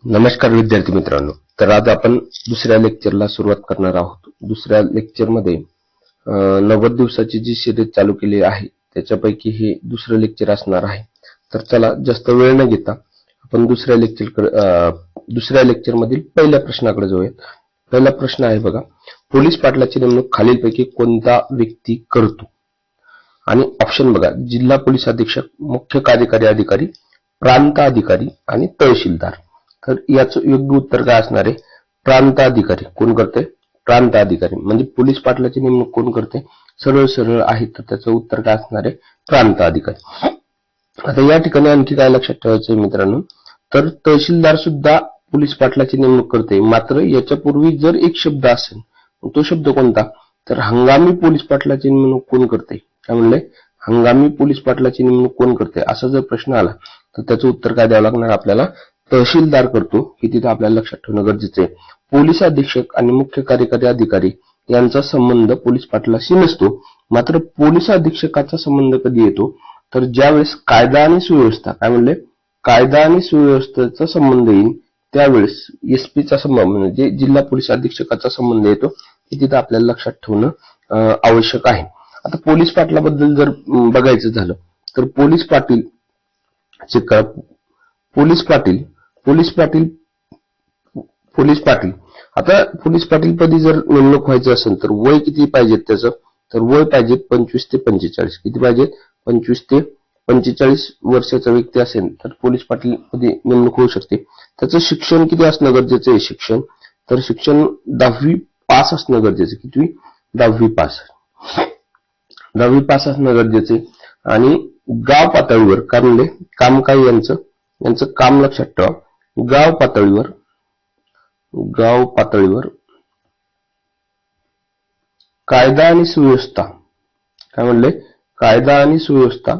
नमस्कार विद्यार्थी मित्रांनो. तर आज आपण दुसऱ्या लेक्चरला सुरुवात करणार आहोत. दुसऱ्या लेक्चरमध्ये 90 दिवसाची जी सिरीज चालू केली आहे त्याच्यापैकी हे दुसरं लेक्चर असणार आहे. तर चला जास्त वेळ न घेता आपण दुसऱ्या लेक्चरमधील पहिल्या प्रश्नाकडे जाऊयात. पहिला प्रश्न आहे बघा, पोलीस पाटलाची नेमणूक खालीलपैकी कोणता व्यक्ती करतो? आणि ऑप्शन बघा, जिल्हा पोलीस अधीक्षक, मुख्य कार्यकारी अधिकारी, प्रांत अधिकारी आणि तहसीलदार. तर याचं योग्य उत्तर काय असणार आहे? प्रांत अधिकारी. कोण करते? प्रांत अधिकारी. म्हणजे पोलीस पाटलाची नेमणूक कोण करते? सरळ सरळ आहे, तर त्याचं उत्तर काय असणार आहे? प्रांत अधिकारी. आता या ठिकाणी आणखी काय लक्षात ठेवायचं मित्रांनो, तर तहसीलदार सुद्धा पोलीस पाटलाची नेमणूक करते. मात्र याच्यापूर्वी जर एक शब्द असेल, तो शब्द कोणता? तर हंगामी पोलीस पाटलाची नेमणूक कोण करते? काय म्हणले? हंगामी पोलीस पाटलाची नेमणूक कोण करते असा जर प्रश्न आला तर त्याचं उत्तर काय द्यावं लागणार आपल्याला? तहसीलदार करतो. हे तिथं आपल्याला लक्षात ठेवणं गरजेचं आहे. पोलीस अधीक्षक आणि मुख्य कार्यकारी अधिकारी यांचा संबंध पोलीस पाटलाशी नसतो. मात्र पोलीस अधीक्षकाचा संबंध कधी येतो? तर ज्यावेळेस कायदा आणि सुव्यवस्था, काय म्हणले? कायदा आणि सुव्यवस्थेचा संबंध येईल त्यावेळेस एसपीचा संबंध म्हणजे जिल्हा पोलीस अधीक्षकाचा संबंध येतो. हे तिथं आपल्याला लक्षात ठेवणं आवश्यक आहे. आता पोलीस पाटलाबद्दल जर बघायचं झालं तर पोलीस पाटील आता पोलीस पाटील पदी जर नेमणूक व्हायचं असेल तर वय किती पाहिजे त्याचं? तर वय पाहिजे 25 ते 45. किती पाहिजे? 25 ते 45 वर्षाचा व्यक्ती असेल तर पोलीस पाटील पदी नेमणूक होऊ शकते. त्याचं शिक्षण किती असणं गरजेचं आहे? शिक्षण, तर शिक्षण 10वी पास असणं गरजेचं. किती? 10वी पास. 10वी पास असणं गरजेचं आहे. आणि गाव पातळीवर काय म्हणले? काम काय यांचं काम लक्षात ठेवा. गाव पातळीवर कायदा आणि सुव्यवस्था, काय म्हणले? कायदा आणि सुव्यवस्था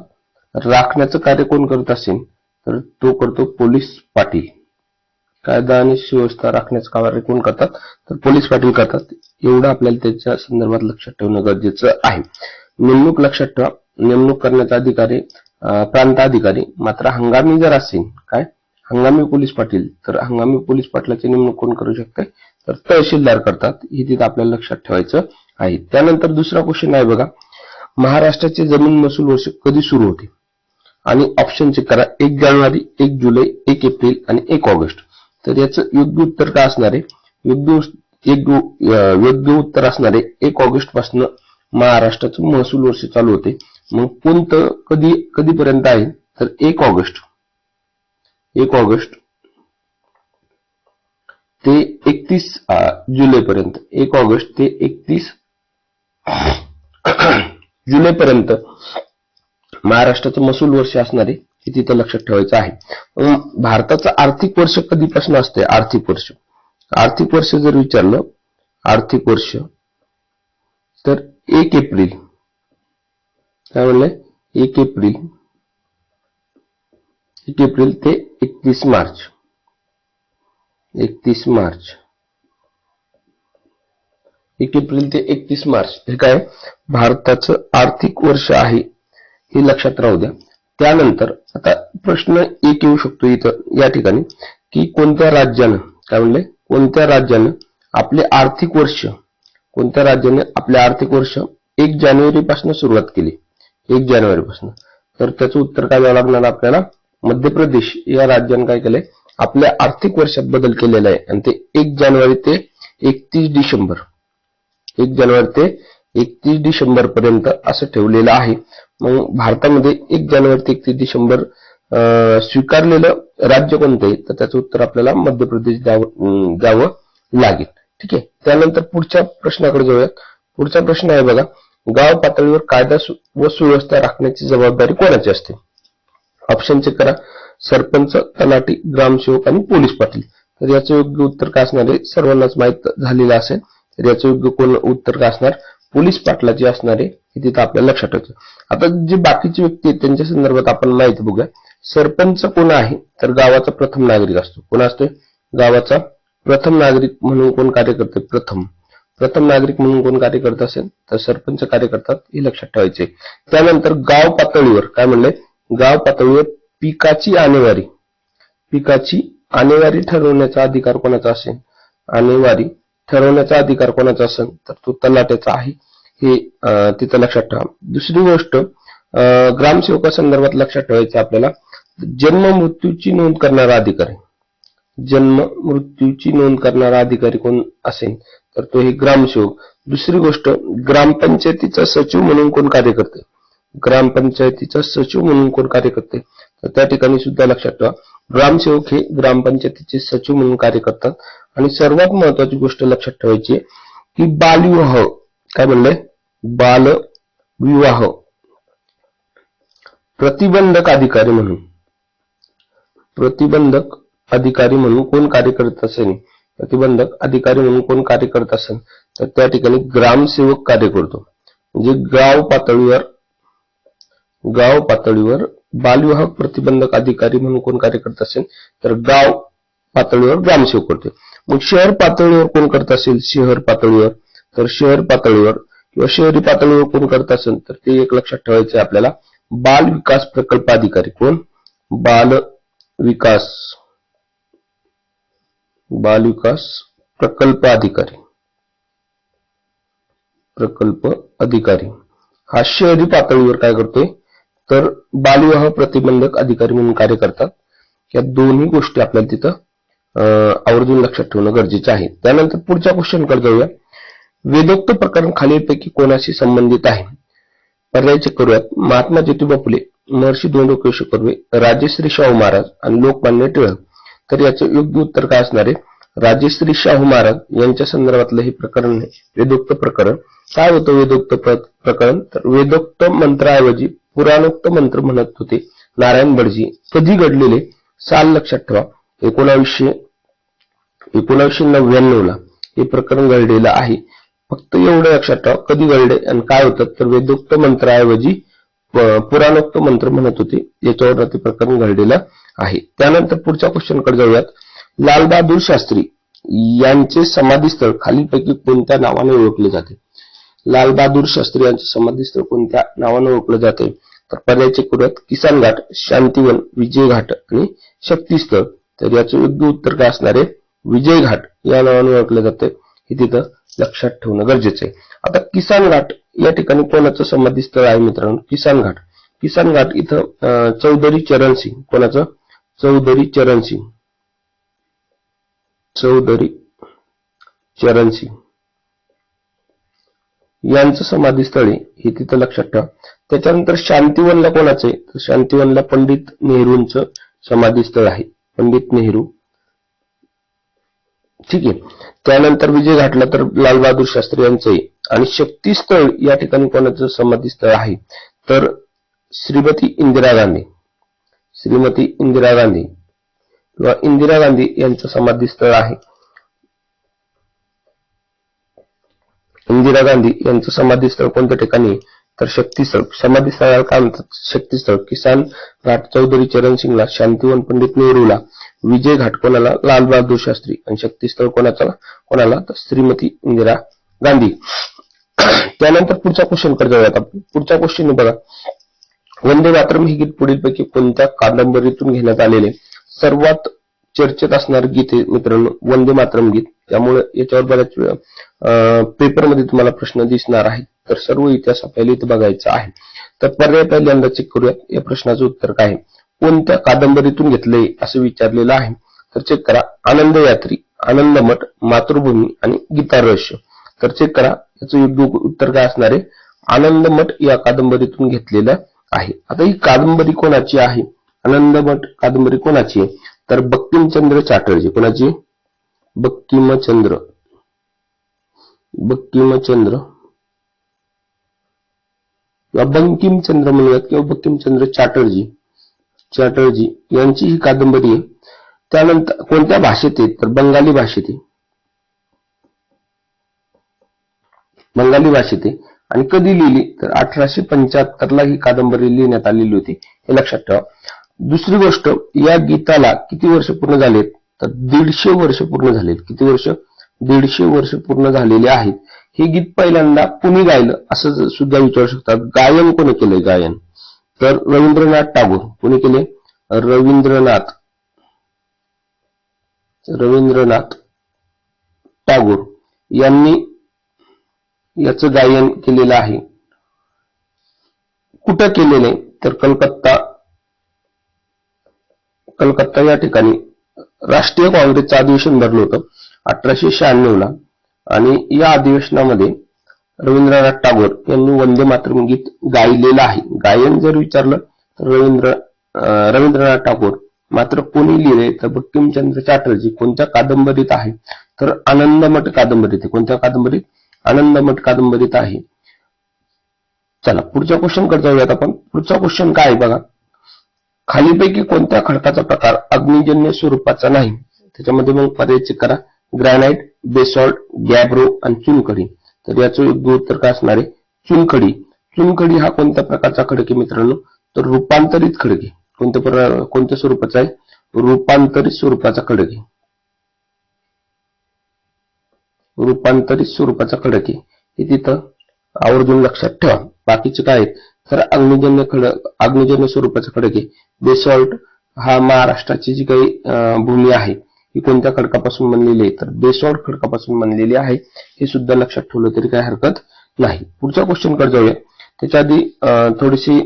राखण्याचं कार्य कोण करत असेल तर तो करतो पोलीस पाटील. कायदा आणि सुव्यवस्था राखण्याचं कार्य कोण करतात? तर पोलीस पाटील करतात. एवढं आपल्याला त्याच्या संदर्भात लक्षात ठेवणं गरजेचं आहे. नेमणूक लक्षात ठेवा, नेमणूक करण्याचा अधिकारी प्रांत अधिकारी. मात्र हंगामी जर असेल, काय हंगामी पोलीस पाटील, तर हंगामी पोलीस पाटलाची नेमणूक कोण करू शकते? तर तहसीलदार करतात. हे तिथं आपल्याला लक्षात ठेवायचं आहे. त्यानंतर दुसरा क्वेश्चन आहे बघा, महाराष्ट्राचे जमीन महसूल वर्ष कधी सुरू होते? आणि ऑप्शन चेक करा. 1 जानेवारी, 1 जुलै, 1 एप्रिल आणि 1 ऑगस्ट. तर याचं योग्य उत्तर काय असणार आहे? योग्य उत्तर असणार आहे 1 ऑगस्ट पासून महाराष्ट्राचं महसूल वर्ष चालू होते. मग कोणतं कधीपर्यंत आहे? तर 1 ऑगस्ट ते 31 जुलैपर्यंत. 1 ऑगस्ट ते 31 जुलैपर्यंत महाराष्ट्राचं महसूल वर्ष असणार आहे. हे तिथं लक्षात ठेवायचं आहे. भारताचं आर्थिक वर्ष कधीपासून असते? आर्थिक वर्ष जर विचारलं, आर्थिक वर्ष, तर 1 एप्रिल. काय म्हणलंय? 1 एप्रिल ते 31 मार्च. 1 एप्रिल ते 31 मार्च हे काय भारताचं आर्थिक वर्ष आहे, हे लक्षात राहू द्या. त्यानंतर आता प्रश्न एक येऊ शकतो इथं या ठिकाणी, की कोणत्या राज्यानं, काय म्हणले? कोणत्या राज्यानं आपले आर्थिक वर्ष 1 जानेवारी पासून सुरुवात केली? 1 जानेवारी पासून. तर त्याचं उत्तर काय द्यावं लागणार आपल्याला? मध्य प्रदेश या राज्यानं काय केलंय? आपल्या आर्थिक वर्षात बदल केलेला आहे आणि ते 1 जानेवारी ते 31 डिसेंबर 1 जानेवारी ते 31 डिसेंबर पर्यंत असं ठेवलेलं आहे. मग भारतामध्ये 1 जानेवारी ते 31 डिसेंबर स्वीकारलेलं राज्य कोणतं आहे? तर त्याचं उत्तर आपल्याला मध्य प्रदेश द्यावं लागेल. ठीक आहे. त्यानंतर पुढच्या प्रश्नाकडे जाऊयात. पुढचा प्रश्न आहे बघा, गाव पातळीवर कायदा व सुव्यवस्था राखण्याची जबाबदारी कोणाची असते? ऑप्शन चेक करा. सरपंच, तलाठी, ग्रामसेवक आणि पोलीस पाटील. तर याचं योग्य उत्तर काय असणार आहे? सर्वांनाच माहित झालेलं असेल. तर याचं योग्य उत्तर काय असणार? पोलीस पाटलाची असणार आहे. हे तिथं आपल्याला लक्षात ठेवायचं. आता जे बाकीचे व्यक्ती आहेत त्यांच्या संदर्भात आपण माहिती बघूया. सरपंच कोण आहे? तर गावाचा प्रथम नागरिक असतो. कोण असतो? गावाचा प्रथम नागरिक म्हणून कोण कार्य करते? प्रथम नागरिक म्हणून कोण कार्य करत असेल तर सरपंच कार्य करतात. हे लक्षात ठेवायचे. त्यानंतर गाव पातळीवर काय म्हणले? गाव पातळीवर पिकाची आणेवारी ठरवण्याचा अधिकार कोणाचा असेल? आणेवारी ठरवण्याचा अधिकार कोणाचा असेल? तर तो तलाठ्याचा आहे. हे तिथं लक्षात ठेवा. दुसरी गोष्ट ग्रामसेवकासंदर्भात लक्षात ठेवायचं आपल्याला, जन्म मृत्यूची नोंद करणारा अधिकारी. जन्म मृत्यूची नोंद करणारा अधिकारी कोण असेल? तर तो हे ग्रामसेवक. दुसरी गोष्ट, ग्रामपंचायतीचा सचिव म्हणून कोण कार्य करते? ग्रामपंचायतीचा सचिव म्हणून कोण कार्य करते? तर त्या ठिकाणी सुद्धा लक्षात ठेवा, ग्रामसेवक हे ग्रामपंचायतीचे सचिव म्हणून कार्य करतात. आणि सर्वात महत्वाची गोष्ट लक्षात ठेवायची की बालविवाह, काय म्हणलंय? बालविवाह प्रतिबंधक अधिकारी म्हणून, प्रतिबंधक अधिकारी म्हणून कोण कार्य करत असेल? प्रतिबंधक अधिकारी म्हणून कोण कार्य करत असेल? तर त्या ठिकाणी ग्रामसेवक कार्य करतो. म्हणजे गाव पातळीवर बालविवाह प्रतिबंधक अधिकारी म्हणून कोण कार्य करत असेल? तर गाव पातळीवर ग्रामसेवक करतो. मग शहर पातळीवर कोण करत असेल? शहर पातळीवर, तर शहर पातळीवर किंवा शहरी पातळीवर कोण करत असेल? तर ते एक लक्षात ठेवायचे आपल्याला, बाल विकास प्रकल्प अधिकारी. कोण? बाल विकास प्रकल्प अधिकारी हा शहरी पातळीवर काय करतोय? तर बालविवाह प्रतिबंधक अधिकारी म्हणून कार्य करतात. या दोन्ही गोष्टी आपल्याला तिथं आवर्जून लक्षात ठेवणं गरजेचं आहे. त्यानंतर पुढच्या क्वेश्चनकडे जाऊया. वेदोक्त प्रकरण खालीलपैकी कोणाशी संबंधित आहे? पर्याय चेक करूयात. महात्मा ज्योतिबा फुले, महर्षी धोंडो केशव कर्वे, राजश्री शाहू महाराज आणि लोकमान्य टिळक. तर याचं योग्य उत्तर काय असणार आहे? राजश्री शाहू महाराज यांच्या संदर्भातलं हे प्रकरण आहे, वेदोक्त प्रकरण. काय होतं वेदोक्त प्रकरण? तर वेदोक्त मंत्राऐवजी पुराणोक्त मंत्र म्हणत होते नारायण भटजी. कधी घडलेले? साल लक्षात ठेवा, 1999 ला हे प्रकरण घडलेलं आहे. फक्त एवढं लक्षात ठेवा, कधी घडले आणि काय होतं? तर वेदोक्त मंत्राऐवजी पुराणोक्त मंत्र म्हणत होते, याच्यावर ते प्रकरण घडलेलं आहे. त्यानंतर पुढच्या क्वेश्चनकडे जाऊयात. लालबहादूर शास्त्री यांचे समाधीस्थळ खालीलपैकी कोणत्या नावाने ओळखले जाते? लालबहादूर शास्त्री यांचे समाधीस्थळ कोणत्या नावाने ओळखले जाते? तर पर्याय चेक करूयात. किसान घाट, शांतिवन, विजय घाट आणि शक्तीस्थळ. तर याचं योग्य उत्तर काय असणार आहे? विजय घाट या नावाने ओळखले जाते. हे तिथं लक्षात ठेवणं गरजेचं आहे. आता किसान घाट या ठिकाणी कोणाचं समाधीस्थळ आहे मित्रांनो? किसान घाट इथं चौधरी चरण सिंग. कोणाचं? चौधरी चरण सिंग यांचं समाधीस्थळ आहे, हे तिथं लक्षात ठेवा. त्याच्यानंतर शांतिवनला कोणाचं आहे? तर शांतिवनला पंडित नेहरूंचं समाधीस्थळ आहे, पंडित नेहरू. ठीक आहे. त्यानंतर विजय घाटला तर लालबहादूर शास्त्री यांचं आहे. आणि शक्तीस्थळ या ठिकाणी कोणाचं समाधीस्थळ आहे? तर श्रीमती इंदिरा गांधी यांचं समाधीस्थळ आहे. इंदिरा गांधी यांचं समाधीस्थळ कोणत्या ठिकाणी? तर शक्तीस्थळ. समाधीस्थळाला काय म्हणतात? शक्तीस्थळ. किसान घाट चौधरी चरण सिंगला, शांतिवन पंडित नेहरूला, विजय घाट कोणाला? लालबहादूर शास्त्री. आणि शक्तीस्थळ कोणाला? तर श्रीमती इंदिरा गांधी. त्यानंतर पुढच्या क्वेश्चनकडे जाऊयात आपण. पुढच्या क्वेश्चन बघा, वंदे मातरम हे गीत पुढीलपैकी कोणत्या कादंबरीतून घेण्यात आलेले? सर्वात चर्चेत असणारे गीत आहे मित्रांनो वंदे मातरम गीत. त्यामुळे याच्यावर बऱ्याच पेपरमध्ये तुम्हाला प्रश्न दिसणार आहे. तर सर्व इतिहास आपल्याला इथे बघायचा आहे. तर पर्याय पहिल्यांदा चेक करूयात. या प्रश्नाचं उत्तर काय आहे? कोणत्या कादंबरीतून घेतलंय असं विचारलेलं आहे. तर चेक करा. आनंद यात्री, आनंदमठ, मातृभूमी आणि गीता रहस्य. तर चेक करा, याचं योग्य उत्तर काय असणार आहे? आनंदमठ या कादंबरीतून घेतलेलं आहे. आता ही कादंबरी कोणाची आहे? आनंदमठ कादंबरी कोणाची आहे? तर बंकिमचंद्र चॅटर्जी. कोणाची? बंकिमचंद्र म्हणूयात किंवा बंकिमचंद्र चॅटर्जी यांची ही कादंबरी आहे. त्यानंतर कोणत्या भाषेत आहे? तर बंगाली भाषेत आहे. आणि कधी लिहिली? तर 1875 ला ही कादंबरी लिहिण्यात आलेली होती, हे लक्षात ठेवा. दुसरी गोष्ट, या गीताला किती वर्ष पूर्ण झालेत? तर 150 वर्ष पूर्ण झालेत. किती वर्ष? 150 वर्ष पूर्ण झालेले आहेत. हे गीत पहिल्यांदा कुणी गायलं असं सुद्धा विचारू शकतात. गायन कोणी केलंय? गायन तर रवींद्रनाथ टागोर. कोणी केले? रवींद्रनाथ रवींद्रनाथ टागोर यांनी याचं गायन केलेलं आहे. कुठं केलेले तर कलकत्ता या ठिकाणी राष्ट्रीय काँग्रेसचं अधिवेशन भरलं होतं 1896 ला आणि या अधिवेशनामध्ये रवींद्रनाथ टागोर यांनी वंदे मातरम गीत गायलेलं आहे. गायन जर विचारलं तर रवींद्रनाथ टागोर. मात्र कोणी लिहिले तर बंकिमचंद्र चॅटर्जी. कोणत्या कादंबरीत आहे तर आनंदमठ कादंबरीत. कोणत्या कादंबरीत? आनंदमठ कादंबरीत आहे. चला पुढच्या क्वेश्चन कडे जाऊयात आपण. पुढचा क्वेश्चन काय आहे बघा. खालीपैकी कोणत्या खडकाचा प्रकार अग्निजन्य स्वरूपाचा नाही? त्याच्यामध्ये मग पर्याय चेक करा. ग्रॅनाइट, बेसॉल्ट, गॅब्रो आणि चुनखडी. तर याचं योग्य उत्तर काय असणार आहे? चुनखडी. चुनखडी हा कोणत्या प्रकारचा खडक आहे मित्रांनो? तर रूपांतरित खडक आहे. कोणत्या स्वरूपाचा आहे? रूपांतरित स्वरूपाचा खडक आहे. रूपांतरित स्वरूपाचा खडक आहे. हे तिथं आवर्जून लक्षात ठेवा. बाकीचे काय आहेत तर अग्निजन्य स्वरूपाचा खडक आहे. बेसॉल्ट हा महाराष्ट्राची जी काही भूमी आहे ही कोणत्या खडकापासून बनलेली आहे तर बेसॉल्ट खडकापासून बनलेली आहे. हे सुद्धा लक्षात ठेवलं तरी काही हरकत नाही. पुढच्या क्वेश्चन कडे जाऊया. त्याच्या आधी थोडीशी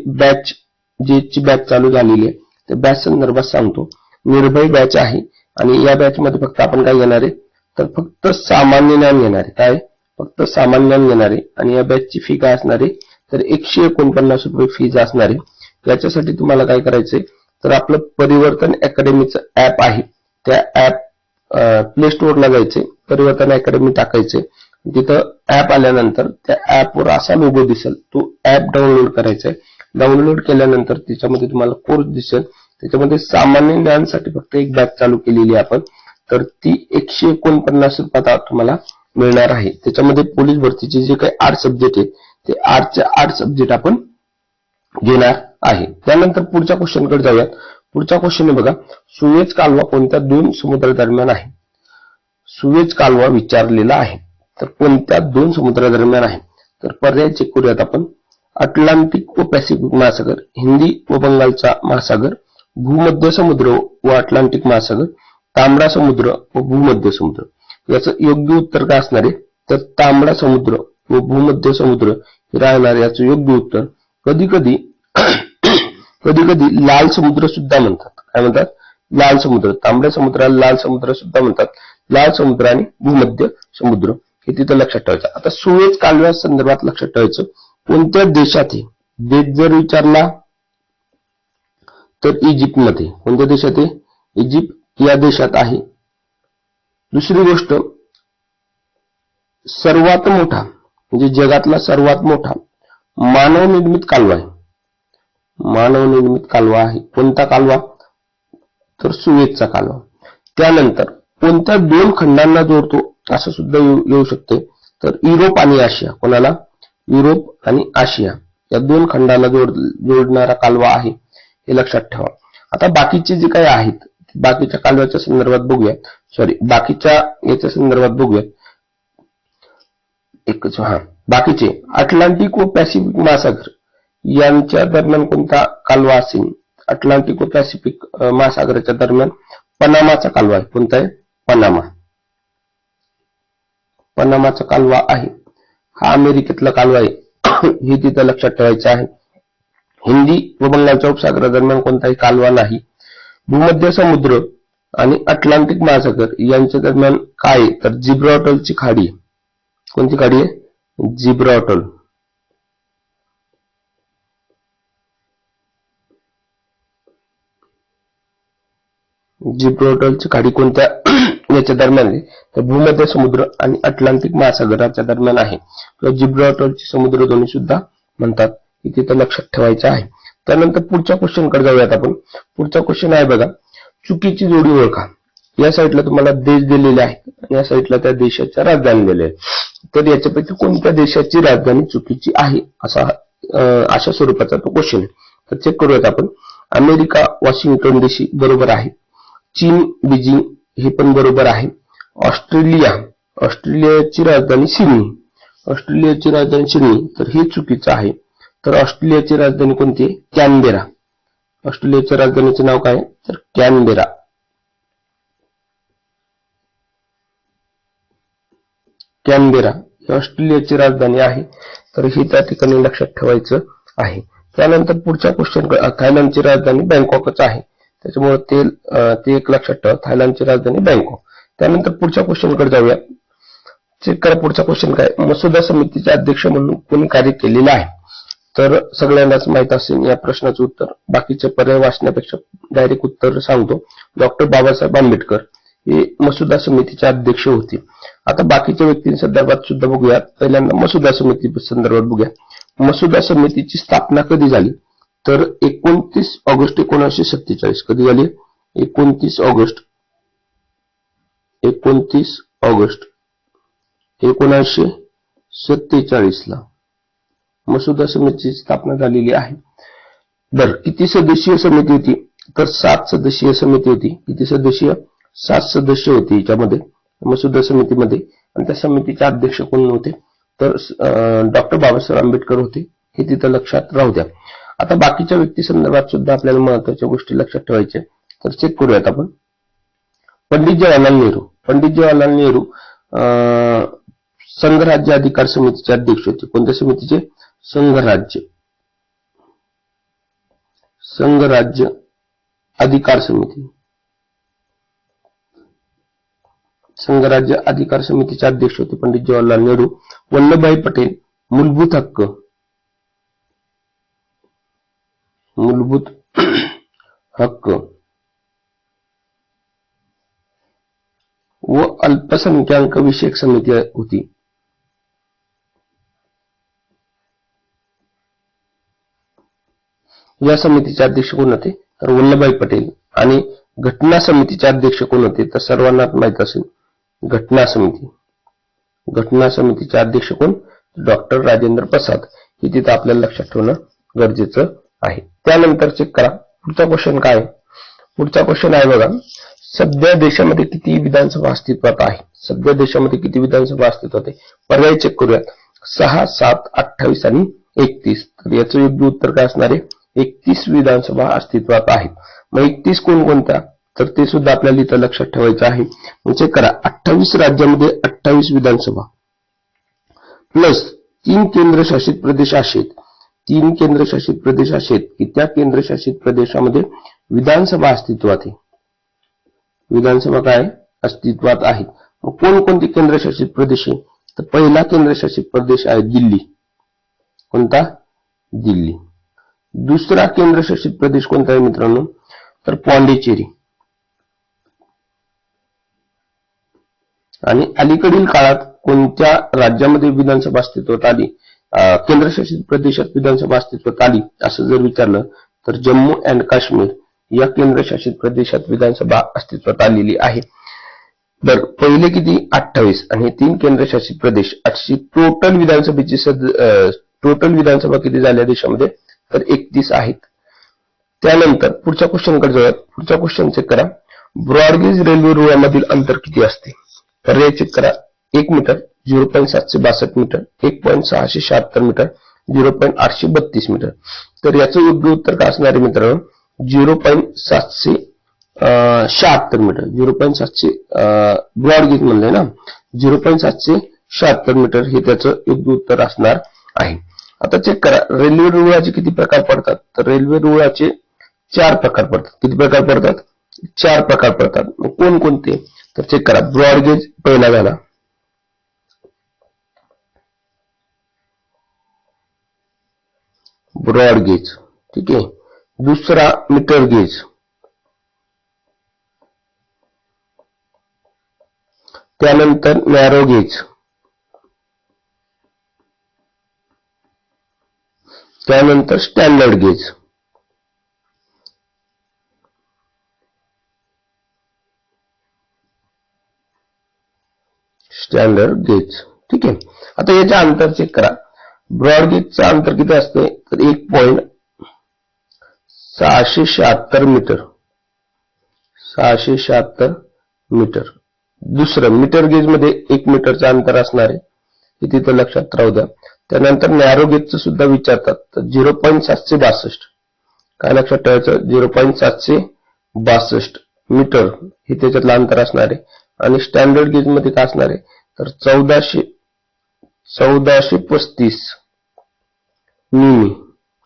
बॅच चालू झालेली आहे त्या बॅच संदर्भात सांगतो. निर्भय बॅच आहे आणि या बॅच मध्ये फक्त आपण काय घेणार आहे तर फक्त सामान्य ज्ञान घेणार आहे. काय? फक्त सामान्य ज्ञान घेणार आहे. आणि या बॅचची फी काय असणार आहे तर 149 रुपये फीज असणार आहे. याच्यासाठी तुम्हाला काय करायचंय तर आपलं परिवर्तन अकॅडमीचं ऍप आहे त्या ऍप प्ले स्टोअरला जायचंय. परिवर्तन अकॅडमी टाकायचंय. तिथं ऍप आल्यानंतर त्या ऍपवर असा लोगो दिसेल तो ऍप डाउनलोड करायचा आहे. डाउनलोड केल्यानंतर त्याच्यामध्ये तुम्हाला कोर्स दिसेल. त्याच्यामध्ये सामान्य ज्ञानसाठी फक्त एक बॅच चालू केलेली आहे आपण. तर ती 149 रुपयात तुम्हाला मिळणार आहे. त्याच्यामध्ये पोलीस भरतीचे जे काही 8 सब्जेक्ट आहेत ते 8चे 8 सब्जेक्ट आपण घेणार आहे. त्यानंतर पुढच्या क्वेश्चन कडे जाऊयात. पुढचा क्वेश्चन आहे बघा. सुएझ कालवा कोणत्या दोन समुद्रादरम्यान आहे? सुएझ कालवा विचारलेला आहे तर कोणत्या दोन समुद्रादरम्यान आहे? तर पर्याय चेक करूयात आपण. अटलांटिक व पॅसिफिक महासागर, हिंदी व बंगालचा महासागर, भूमध्य समुद्र व अटलांटिक महासागर, तांबडा समुद्र व भूमध्य समुद्र. याचं योग्य उत्तर काय असणार आहे तर तांबडा समुद्र व भूमध्य समुद्र हे राहणार. याचं योग्य उत्तर. कधी कधी लाल समुद्र सुद्धा म्हणतात. काय म्हणतात? लाल समुद्र. तांबड्या समुद्राला लाल समुद्र सुद्धा म्हणतात. लाल समुद्र आणि भूमध्य समुद्र हे तिथं लक्षात ठेवायचं. आता सुएझ कालव्या संदर्भात लक्षात ठेवायचं. कोणत्या देशात आहे? देश जर विचारला तर इजिप्तमध्ये. कोणत्या देशात आहे? इजिप्त या देशात आहे. दुसरी गोष्ट सर्वात मोठा म्हणजे जगातला सर्वात मोठा मानवनिर्मित कालवा आहे. मानवनिर्मित कालवा आहे. कोणता कालवा तर सुएझचा कालवा. त्यानंतर कोणत्या दोन खंडांना जोडतो असं सुद्धा येऊ शकते तर युरोप आणि आशिया. कोणाला? युरोप आणि आशिया या दोन खंडाला जोडणारा कालवा आहे हे लक्षात ठेवा. आता बाकीचे जे काही आहेत बाकीच्या कालव्याच्या संदर्भात बघूयात. बाकीच्या याच्या संदर्भात बघूयात. बाकीचे अटलांटिक व पॅसिफिक महासागर यांच्या दरम्यान कोणता कालवा असेल? अटलांटिक व पॅसिफिक महासागराच्या दरम्यान पनामाचा कालवा आहे. कोणता आहे? पनामाचा कालवा आहे. हा अमेरिकेतला कालवा आहे. हे तिथं लक्षात ठेवायचं आहे. हिंदी व बंगालच्या उपसागरादरम्यान कोणताही कालवा नाही. भूमध्य समुद्र आणि अटलांटिक महासागर यांच्या दरम्यान काय तर जिब्राल्टरची खाडी. कोणती खाडी आहे? जिब्राल्टर. जिब्राल्टरची खाडी कोणत्या याच्या दरम्यान आहे तर भूमध्य समुद्र आणि अटलांटिक महासागराच्या दरम्यान आहे. किंवा जिब्राल्टरची समुद्र दोन्ही सुद्धा म्हणतात. हे तिथं लक्षात ठेवायचं आहे. त्यानंतर पुढच्या क्वेश्चन कडे जाऊयात आपण. पुढचा क्वेश्चन आहे बघा. चुकीची जोडी ओळखा. या साईडला तुम्हाला देश दिलेले आहेत आणि या साईडला त्या देशाच्या राजधानी दिलेल्या आहेत. तर याच्यापैकी कोणत्या देशाची राजधानी चुकीची आहे अशा स्वरूपाचा तो क्वेश्चन आहे. तर चेक करूयात आपण. अमेरिका वॉशिंग्टन डीसी बरोबर आहे. चीन बीजिंग हे पण बरोबर आहे. ऑस्ट्रेलियाची राजधानी सिडनी तर हे चुकीचं आहे. तर ऑस्ट्रेलियाची राजधानी कोणती आहे? कॅनबेरा. ऑस्ट्रेलियाच्या राजधानीचे नाव काय तर कॅनबेरा. कॅनबेरा ही ऑस्ट्रेलियाची राजधानी आहे, तर ही त्या ठिकाणी लक्षात ठेवायचं आहे. त्यानंतर पुढच्या क्वेश्चन, थायलंडची राजधानी बँकॉकच आहे, त्याच्यामुळे ते एक लक्षात ठेवा, थायलंडची राजधानी बँकॉक. त्यानंतर पुढच्या क्वेश्चनकडे जाऊया. चेक करा पुढचा क्वेश्चन काय. मसुदा समितीचे अध्यक्ष म्हणून कोणी कार्य केलेलं आहे? तर सगळ्यांनाच माहित असेल या प्रश्नाचं उत्तर. बाकीचे पर्याय वाचण्यापेक्षा डायरेक्ट उत्तर सांगतो. डॉक्टर बाबासाहेब आंबेडकर हे मसुदा समितीचे अध्यक्ष होते. आता बाकीच्या व्यक्तींसंदर्भात सुद्धा बघूया. पहिल्यांदा मसुदा समिती संदर्भात बघूया. मसुदा समितीची स्थापना कधी झाली? तर 29 ऑगस्ट 1947. कधी झाली? 29 ऑगस्ट 1947 ला मसुदा समितीची स्थापना झालेली आहे. बरं, किती सदस्यीय समिती होती? तर 7 सदस्यीय समिती होती. किती सदस्यीय? 7 सदस्य होते याच्यामध्ये, मसुदा समितीमध्ये. आणि त्या समितीचे अध्यक्ष कोण होते? तर डॉक्टर बाबासाहेब आंबेडकर होते. हे तिथं लक्षात राहू द्या. आता बाकीच्या व्यक्ती संदर्भात सुद्धा आपल्याला महत्वाच्या गोष्टी लक्षात ठेवायच्या, तर चेक करूयात आपण. पंडित जवाहरलाल नेहरू. पंडित जवाहरलाल नेहरू संघराज्य अधिकार समितीचे अध्यक्ष होते. कोणत्या समितीचे? संघराज्य अधिकार समिती. संघराज्य अधिकार समितीचे अध्यक्ष होते पंडित जवाहरलाल नेहरू. वल्लभभाई पटेल मूलभूत हक्क व अल्पसंख्याक विषयक समिती होती. या समितीचे अध्यक्ष कोण होते? तर वल्लभभाई पटेल. आणि घटना समितीचे अध्यक्ष कोण होते? तर सर्वांना माहित असेल, घटना समितीचे अध्यक्ष कोण? डॉक्टर राजेंद्र प्रसाद. हे तिथं आपल्याला लक्षात ठेवणं गरजेचं आहे. त्यानंतर चेक करा पुढचा क्वेश्चन काय आहे. पुढचा क्वेश्चन आहे बघा. सध्या देशामध्ये किती विधानसभा अस्तित्वात आहे? सध्या देशामध्ये किती विधानसभा अस्तित्वात आहे? पर्याय चेक करूयात. 6, 7, 28 आणि 31. तर याचं योग्य उत्तर काय असणार आहे? 31 विधानसभा अस्तित्वात आहेत. मग 31 कोणकोणत्या? तर ते सुद्धा आपल्याला इथं लक्षात ठेवायचं आहे. मग चेक करा. 28 राज्यामध्ये 28 विधानसभा प्लस 3 केंद्रशासित प्रदेश आहेत. 3 केंद्रशासित प्रदेश आहेत की त्या केंद्रशासित प्रदेशामध्ये विधानसभा अस्तित्वात आहे. विधानसभा काय अस्तित्वात आहेत. मग कोणकोणते केंद्रशासित प्रदेश आहे? तर पहिला केंद्रशासित प्रदेश आहे दिल्ली. कोणता? दिल्ली. दुसरा केंद्रशासित प्रदेश कोणता आहे मित्रांनो? तर पॉंडिचेरी. आणि अलीकडील काळात कोणत्या राज्यामध्ये विधानसभा अस्तित्वात आली, केंद्रशासित प्रदेशात विधानसभा अस्तित्वात आली असं जर विचारलं तर जम्मू अँड काश्मीर या केंद्रशासित प्रदेशात विधानसभा अस्तित्वात आलेली आहे. बरं, पहिले किती? 28 आणि 3 केंद्रशासित प्रदेश. अशी टोटल विधानसभा किती झाल्या देशामध्ये? तर 31 आहेत. त्यानंतर पुढच्या क्वेश्चनकडे जाऊयात. पुढचा क्वेश्चन चेक करा. ब्रॉडगेज रेल्वे रुळामधील अंतर किती असते? पर्याय चेक करा. 1 मीटर, 0.762 मीटर, 1.676 मीटर, 0.832 मीटर. तर याचं योग्य उत्तर काय असणार आहे मित्रांनो? 0.776 मीटर. 0.700 ब्रॉडगेज म्हणलंय ना, 0.776 मीटर हे त्याचं योग्य उत्तर असणार आहे. आता चेक करा. रेल्वे रुळाचे किती प्रकार पडतात? तर रेल्वे रुळाचे 4 प्रकार पडतात. किती प्रकार पडतात? 4 प्रकार पडतात. मग कोणकोणते? तर चेक करा. ब्रॉडगेज पहिला झाला. ब्रॉडगेज, ठीक आहे. दुसरा मीटर गेज. त्यानंतर नॅरो गेज. त्यानंतर स्टँडर्ड गेज. स्टँडर्ड गेज, ठीक आहे. आता याच्या अंतर चेक करा. ब्रॉडगेजचं अंतर किती असते? तर 1.676 मीटर. 676 मीटर. दुसरं मीटर गेज मध्ये 1 मीटरचं अंतर असणार आहे, हे तिथं लक्षात राहू द्या. त्यानंतर नॅरो गेजचं सुद्धा विचारतात. तर 0.762. काय लक्षात ठेवायचं? 0.762 मीटर हे त्याच्यातलं अंतर असणार आहे. आणि स्टँडर्ड गेज मध्ये काय असणार आहे? तर 1400 1435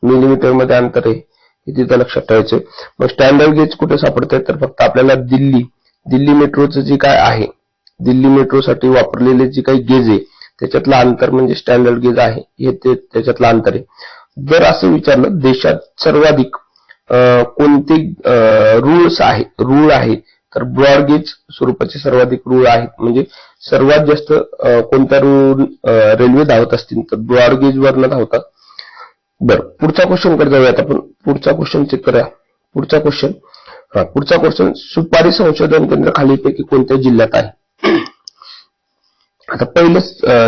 मिलीमीटर मध्ये अंतर आहे, हे तिथं लक्षात ठेवायचं. मग स्टँडर्ड गेज कुठे सापडते, तर फक्त आपल्याला दिल्ली मेट्रोचं जे काय आहे, दिल्ली मेट्रोसाठी वापरलेले जे काही गेज आहे त्याच्यातलं अंतर म्हणजे स्टँडर्ड गेज आहे, हे त्याच्यातलं अंतर आहे. जर असं विचारलं देशात सर्वाधिक कोणते रूळ आहे, तर ब्रॉड गेज स्वरूपाचे सर्वाधिक रूळ आहेत. म्हणजे सर्वात जास्त कोणत्या रूळ रेल्वे धावत असतील तर ब्रॉड गेज वरनं धावतात. बरं, पुढचा क्वेश्चन कडे जाऊयात आपण. पुढचा क्वेश्चन चेक करूया. पुढचा क्वेश्चन सुपारी संशोधन केंद्र खालीलपैकी कोणत्या जिल्ह्यात आहे? आता पहिलं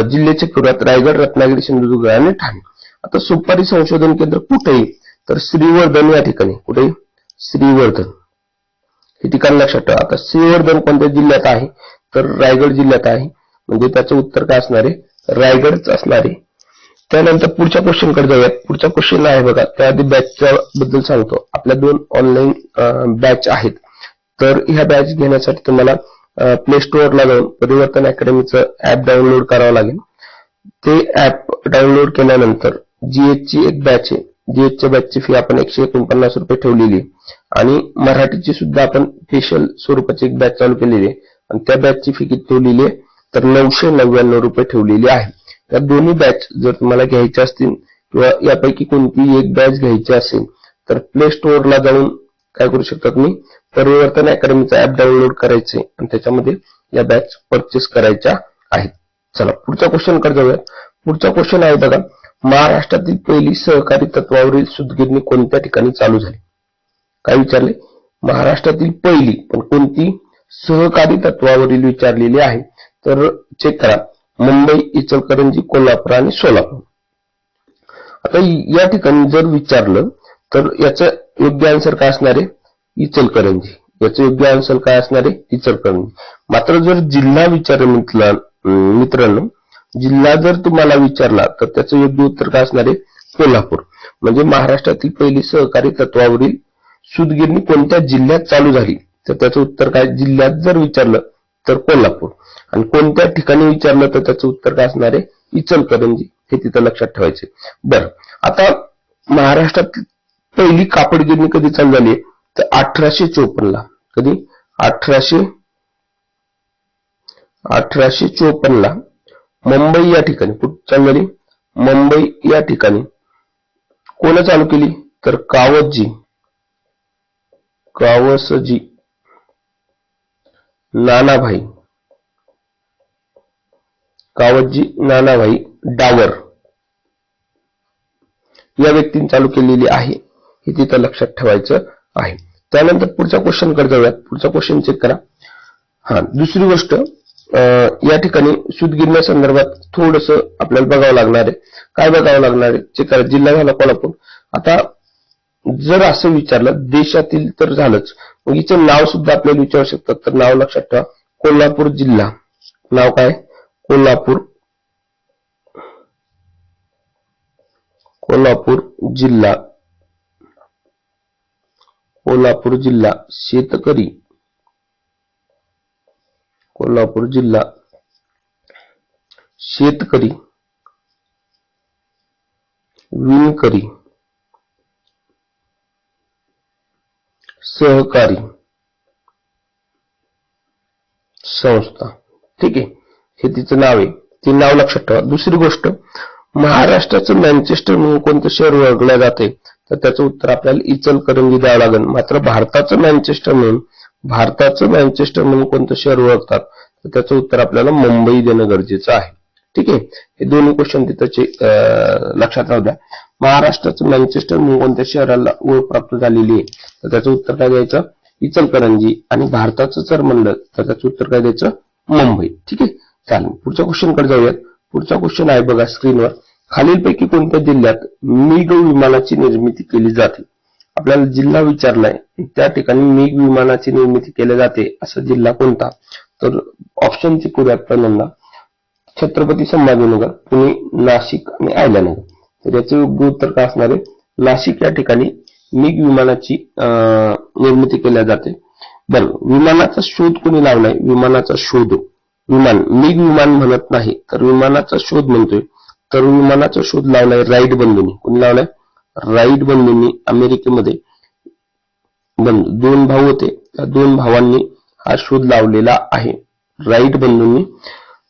जिल्हे चेक करूयात. रायगड, रत्नागिरी, सिंधुदुर्ग आणि ठाणे. आता सुपारी संशोधन केंद्र कुठे आहे, तर श्रीवर्धन या ठिकाणी. कुठे? श्रीवर्धन हे ठिकाण लक्षात ठेवा. आता श्रीवर्धन कोणत्या जिल्ह्यात आहे, तर रायगड जिल्ह्यात आहे. म्हणजे त्याचं उत्तर काय असणार आहे, रायगडच असणार आहे. त्यानंतर पुढच्या क्वेश्चन कडे जाऊयात. पुढचा क्वेश्चन आहे बघा, त्याआधी बॅचच्या बद्दल सांगतो. आपल्या 2 ऑनलाईन बॅच आहेत. तर ह्या बॅच घेण्यासाठी तुम्हाला प्ले स्टोअरला जाऊन परिवर्तन अकॅडमीचं ऍप डाउनलोड करावं लागेल. ते ऍप डाउनलोड केल्यानंतर जीएचची एक बॅच आहे. जीएचच्या बॅचची फी आपण 149 रुपये ठेवलेली आहे आणि मराठीची सुद्धा आपण स्पेशल स्वरूपाची एक बॅच चालू केलेली आहे आणि त्या बॅचची फी किती ठेवलेली आहे, तर 999 रुपये ठेवलेली आहे. या दोन्ही बॅच जर तुम्हाला घ्यायच्या असतील किंवा यापैकी कोणती एक बॅच घ्यायची असेल तर प्ले स्टोअरला जाऊन काय करू शकता तुम्ही, परिवर्तन अकॅडमीचा ऍप डाउनलोड करायचे आणि त्याच्यामध्ये या बॅच परचेस करायच्या आहेत. चला पुढच्या क्वेश्चन कडे जाऊया. पुढचा क्वेश्चन आहे बघा, महाराष्ट्रातील पहिली सहकारी तत्वावरील सूतगिरणी कोणत्या ठिकाणी चालू झाली? काय विचारले? महाराष्ट्रातील पहिली, पण कोणती? सहकारी तत्वावरील विचारलेली आहे. तर चेक करा, मुंबई, इचलकरंजी, कोल्हापूर आणि सोलापूर. आता या ठिकाणी जर विचारलं तर याचं योग्य आन्सर काय असणार आहे, इचलकरंजी. याचं योग्य आन्सर काय असणार आहे, इचलकरंजी. मात्र जर जिल्हा विचारलं मित्रांनो, जिल्हा जर तुम्हाला विचारला तर त्याचं योग्य उत्तर काय असणार आहे, कोल्हापूर. म्हणजे महाराष्ट्रातील पहिली सहकारी तत्वावरील सूतगिरणी कोणत्या जिल्ह्यात चालू झाली, तर त्याचं उत्तर काय, जिल्ह्यात जर विचारलं तर कोल्हापूर. आणि कोणत्या ठिकाणी विचारलं तर त्याचं उत्तर काय असणार आहे, इचलकरंजी. हे तिथं लक्षात ठेवायचे. बरं, आता महाराष्ट्रात पहिली कापड गिरणी कधी चालू झाली, तर 1854 ला. कधी? 1854 ला मुंबई या ठिकाणी. कुठं चालू झाली? मुंबई या ठिकाणी. कोण चालू केली, तर कावसजी नानाभाई डावर या व्यक्तींनी चालू केलेली आहे. हे तिथं लक्षात ठेवायचं आहे. त्यानंतर पुढच्या क्वेश्चन कडे जाऊयात. पुढचा क्वेश्चन चेक करा. दुसरी गोष्ट, या ठिकाणी सूतगिरण्या संदर्भात थोडस आपल्याला बघावं लागणार आहे. काय बघावं लागणार आहे, चेक करा. जिल्हा झाला कोल्हापूर. आता जर असं विचारलं देशातील तर झालंच, मग हिचं नाव सुद्धा आपल्याला विचारू शकतात. तर नाव लक्षात ठेवा, कोल्हापूर जिल्हा. नाव काय, कोल्हापूर जिल्हा शेतकरी, कोल्हापूर जिल्हा शेतकरी, विणकरी, सहकारी संस्था. ठीक आहे, हे तिचं नाव आहे. ते नाव लक्षात ठेवा. दुसरी गोष्ट, महाराष्ट्राचं मँचेस्टर म्हणून कोणतं शहर ओळखलं जाते, तर त्याचं उत्तर आपल्याला इचलकरंजी द्यावं लागेल. मात्र भारताचं मँचेस्टर म्हणून कोणतं शहर ओळखतात, तर त्याचं उत्तर आपल्याला मुंबई देणं गरजेचं आहे. ठीक आहे, हे दोन्ही क्वेश्चन तिथं लक्षात राहू द्या. महाराष्ट्राचं मँचेस्टर म्हणून कोणत्या शहराला ओळख प्राप्त झालेली आहे, तर त्याचं उत्तर काय द्यायचं, इचलकरंजी. आणि भारताचं जर म्हणलं तर त्याचं उत्तर काय द्यायचं, मुंबई. ठीक आहे, चालेल. पुढच्या क्वेश्चन कडे जाऊयात. पुढचा क्वेश्चन आहे बघा स्क्रीनवर, खालीलपैकी कोणत्या जिल्ह्यात मिग विमानाची निर्मिती केली जाते? आपल्याला जिल्हा विचारलाय, त्या ठिकाणी मिग विमानाची निर्मिती केली जाते असा जिल्हा कोणता? तर ऑप्शन चेक करूयात पहिल्यांदा. छत्रपती संभाजीनगर, पुणे, नाशिक आणि अहिल्यानगर. तर याचं योग्य उत्तर काय असणार आहे, नाशिक या ठिकाणी मिग विमानाची निर्मिती केली जाते. बरं, विमानाचा शोध कोणी लावलाय? विमानाचा शोध विमान, मी विमान म्हणत नाही तर विमानाचा शोध म्हणतोय. तर विमानाचा शोध लावलाय राईट बंधूंनी. कोणी लावलाय? राईट बंधूंनी. अमेरिकेमध्ये दोन भाऊ होते, त्या दोन भावांनी हा शोध लावलेला आहे. राईट बंधूंनी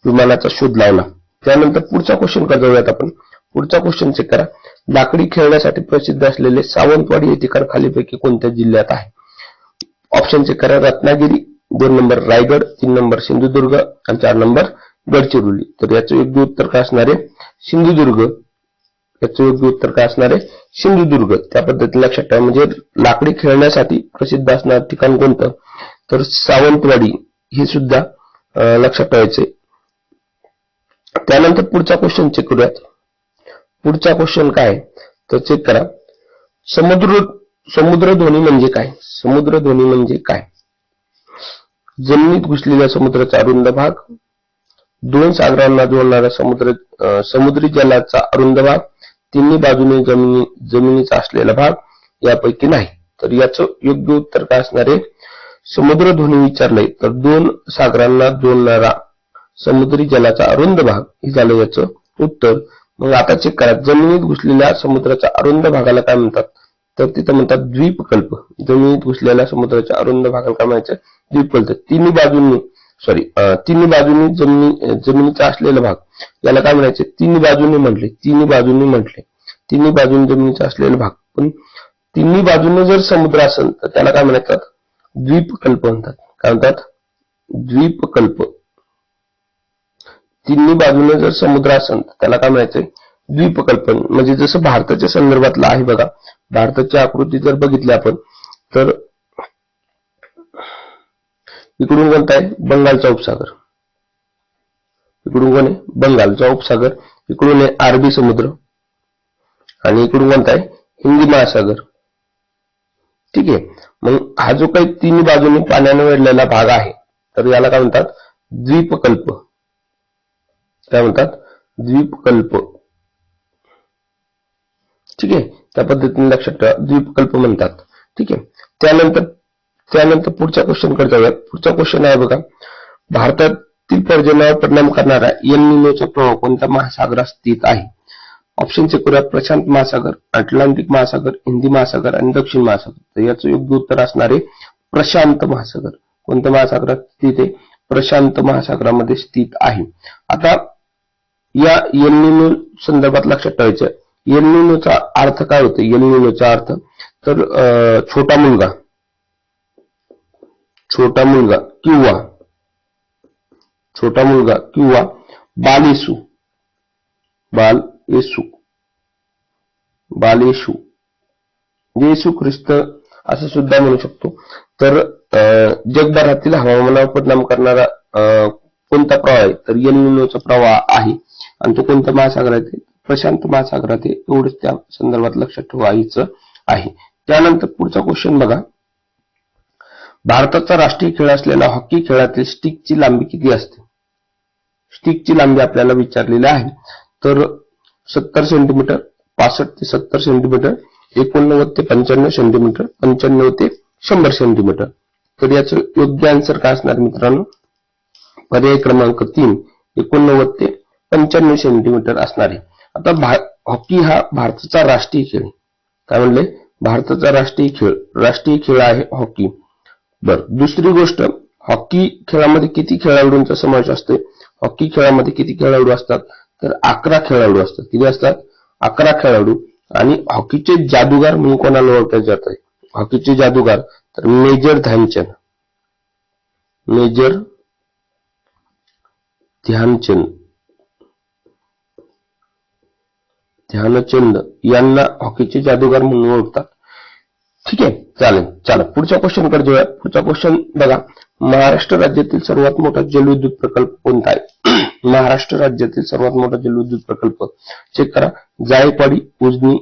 विमानाचा शोध लावला. त्यानंतर पुढचा क्वेश्चन जाऊयात आपण. पुढचा क्वेश्चन चेक करा. लाकडी खेळण्यासाठी प्रसिद्ध असलेले सावंतवाडी हे ठिकाण खालीपैकी कोणत्या जिल्ह्यात आहे? ऑप्शन चेक करा. रत्नागिरी, 2 नंबर रायगड, 3 नंबर सिंधुदुर्ग आणि 4 नंबर गडचिरोली. तर याचं योग्य उत्तर काय असणार आहे? सिंधुदुर्ग. याचं योग्य उत्तर काय असणार आहे? सिंधुदुर्ग. त्या पद्धतीने लक्षात ठेवा. म्हणजे लाकडी खेळण्यासाठी प्रसिद्ध असणारं ठिकाण कोणतं? तर सावंतवाडी. हे सुद्धा लक्षात ठेवायचंय. त्यानंतर पुढचा क्वेश्चन चेक करूयात. पुढचा क्वेश्चन काय तर चेक करा. समुद्रधोनी म्हणजे काय? समुद्रधोनी म्हणजे काय? जमिनीत घुसलेल्या समुद्राचा अरुंद भाग, दोन सागरांना जोडणारा समुद्री जलाचा अरुंद भाग, तिन्ही बाजूने जमिनीचा असलेला भाग, यापैकी नाही. तर याचं योग्य उत्तर काय असणार आहे? समुद्रधोनी विचारलंय तर दोन सागरांना जोडणारा समुद्री जलाचा अरुंद भाग हे झालं याचं उत्तर. मग आता चेक करा. जमिनीत घुसलेल्या समुद्राच्या अरुंद भागाला काय म्हणतात? तर तिथं म्हणतात द्वीपकल्प. जमिनीत घुसलेल्या समुद्राच्या अरुंद भागाला काय म्हणायचं? द्वीपकल्प. तिन्ही बाजूनी जमिनीचा असलेला भाग याला काय म्हणायचे? तिन्ही बाजूनी म्हटले. तिन्ही बाजूनी जमिनीचा असलेला भाग. पण तिन्ही बाजूने जर समुद्र असेल तर त्याला काय म्हणतात? द्वीपकल्प म्हणतात. काय म्हणतात? द्वीपकल्प. तिन्ही बाजूने जर समुद्र असेल तर त्याला काय म्हणायचंय? द्वीपकल्प. म्हणजे जसं भारताच्या संदर्भातलं आहे बघा. भारताची आकृती जर बघितली आपण तर इकडून कोणता आहे? बंगालचा उपसागर. इकडून कोण आहे? बंगालचा उपसागर. इकडून आहे अरबी समुद्र आणि इकडून कोणता आहे? हिंदी महासागर. ठीक आहे. मग हा जो काही तिन्ही बाजूने पाण्याने वेढलेला भाग आहे तर याला काय म्हणतात? द्वीपकल्प. काय म्हणतात? द्वीपकल्प. ठीक आहे. त्या पद्धतीने लक्षात ठेवा. द्वीपकल्प म्हणतात. ठीक आहे. त्यानंतर पुढच्या क्वेश्चन कडे जाऊयात. पुढचा क्वेश्चन आहे बघा. भारतातील पर्जन्यावर परिणाम करणारा एल निनोचा प्रभाव कोणत्या महासागरात स्थित आहे? ऑप्शन चेक करूया. प्रशांत महासागर, अटलांटिक महासागर, हिंदी महासागर आणि दक्षिण महासागर. तर याचं योग्य उत्तर असणार आहे प्रशांत महासागर. कोणत्या महासागरात स्थित आहे? प्रशांत महासागरामध्ये स्थित आहे. आता या एल निनो संदर्भात लक्षात ठेवायचं. एल निनोचा अर्थ काय होतो? एल निनोचा अर्थ तर छोटा मुलगा किंवा बालेशू येशू ख्रिस्त असं सुद्धा म्हणू शकतो. तर जगभरातील हवामानावर परिणाम करणारा कोणता प्रवाह आहे? तर एल निनोचा प्रवाह आहे. आणि तो कोणत्या महासागरात आहे? प्रशांत महासागरात आहे. एवढंच त्या संदर्भात लक्षात ठेवायचं आहे. त्यानंतर पुढचा क्वेश्चन बघा. भारताचा राष्ट्रीय खेळ असलेला हॉकी खेळातील स्टिकची लांबी किती असते? स्टिकची लांबी आपल्याला विचारलेली आहे. तर 70 सेंटीमीटर, 65 ते 70 सेंटीमीटर, 89 ते 95 सेंटीमीटर, 95 ते 100 सेंटीमीटर. तर याचं योग्य आन्सर काय असणार मित्रांनो? पर्याय क्रमांक 3, 89 ते 95 सेंटीमीटर असणार आहे. आता हॉकी हा भारताचा राष्ट्रीय खेळ. काय म्हणले? भारताचा राष्ट्रीय खेळ आहे हॉकी. बर, दुसरी गोष्ट, हॉकी खेळामध्ये किती खेळाडूंचा समावेश असतो? हॉकी खेळामध्ये किती खेळाडू असतात? तर 11 खेळाडू असतात. किती असतात? 11 खेळाडू. आणि हॉकीचे जादूगार म्हणून कोणाला ओळखले जाते? हॉकीचे जादूगार तर मेजर ध्यानचंद यांना हॉकीचे जादूगार म्हणून ओळखतात. ठीक आहे. चालेल. चला पुढच्या क्वेश्चन कडे जाऊया. पुढचा क्वेश्चन बघा. महाराष्ट्र राज्यातील सर्वात मोठा जलविद्युत प्रकल्प कोणता आहे? महाराष्ट्र राज्यातील सर्वात मोठा जलविद्युत प्रकल्प चेक करा. जायकवाडी, उजनी,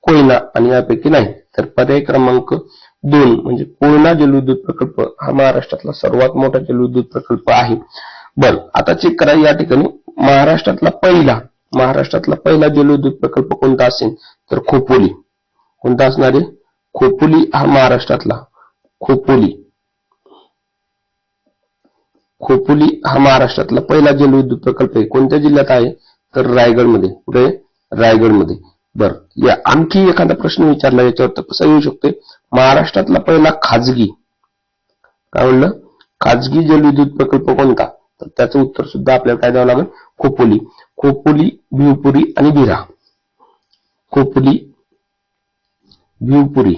कोयना आणि यापैकी नाही. तर पर्याय क्रमांक 2 म्हणजे कोयना जलविद्युत प्रकल्प हा महाराष्ट्रातला सर्वात मोठा जलविद्युत प्रकल्प आहे. बर, आता चेक करा. या ठिकाणी महाराष्ट्रातला पहिला जलविद्युत प्रकल्प कोणता असेल? तर खोपोली. कोणता असणार आहे? खोपोली हा महाराष्ट्रातला. खोपोली. खोपोली हा महाराष्ट्रातला पहिला जलविद्युत प्रकल्प आहे. कोणत्या जिल्ह्यात आहे? तर रायगडमध्ये. कुठे? रायगडमध्ये. बर, या आणखी एखादा प्रश्न विचारला याच्यावर तर कसा येऊ शकतोय? महाराष्ट्रातला पहिला खाजगी, काय म्हणलं, खाजगी जलविद्युत प्रकल्प कोणता? तर त्याचं उत्तर सुद्धा आपल्याला काय द्यावं लागेल? खोपोली. खोपोली, भिवपुरी आणि भिरा. खोपोली, भिवपुरी